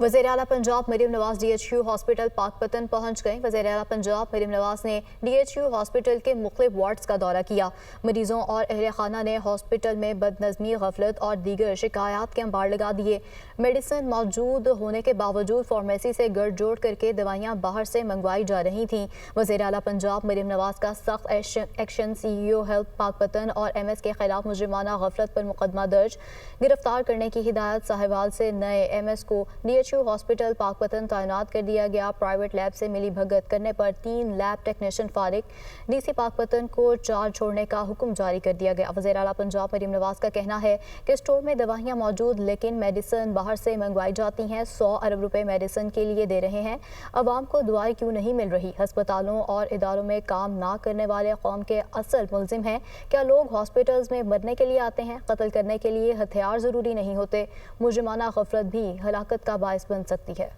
وزیر اعلیٰ Punjab Maryam Nawaz D H you hospital پاک پتن پہنچ گئیں۔ وزیر اعلیٰ پنجاب مریم نواز نے ڈی ایچ یو ہاسپٹل کے مختلف وارڈز کا دورہ کیا۔ مریضوں اور اہل خانہ نے ہاسپٹل میں بدنظمی، غفلت اور دیگر شکایات کے انبار لگا دیے۔ میڈیسن موجود ہونے کے باوجود فارمیسی سے گٹھ جوڑ کر کے دوائیاں باہر سے منگوائی جا رہی تھیں۔ وزیر اعلیٰ پنجاب مریم نواز کا سخت ایکشن، سی ای او ہیلتھ پاک پتن اور ایم ایس کے خلاف مجرمانہ غفلت پر مقدمہ درج، گرفتار کرنے کی ہدایت۔ ساہیوال سے نئے ایم ایس کو ڈی ایچ یو ہاسپٹل پاک پتن تعینات کر دیا گیا۔ پرائیویٹ لیب سے ملی بھگت کرنے پر 3 لیب ٹیکنیشین فارغ، ڈی سی پاک پتن کو چارج چھوڑنے کا حکم جاری کر دیا گیا۔ وزیر اعلیٰ پنجاب مریم نواز کا کہنا ہے کہ اسٹور میں دوائیاں موجود لیکن میڈیسن باہر سے منگوائی جاتی ہیں۔ 100 ارب روپے میڈیسن کے لیے دے رہے ہیں، عوام کو دوائی کیوں نہیں مل رہی؟ ہسپتالوں اور اداروں میں کام نہ کرنے والے قوم کے اصل ملزم ہیں۔ کیا لوگ ہاسپٹلز میں مرنے کے لیے آتے ہیں؟ قتل کرنے کے لیے ہتھیار ضروری نہیں ہوتے۔ مجرمانہ غفلت بھی ہلاکت کا باعث بن سکتی ہے۔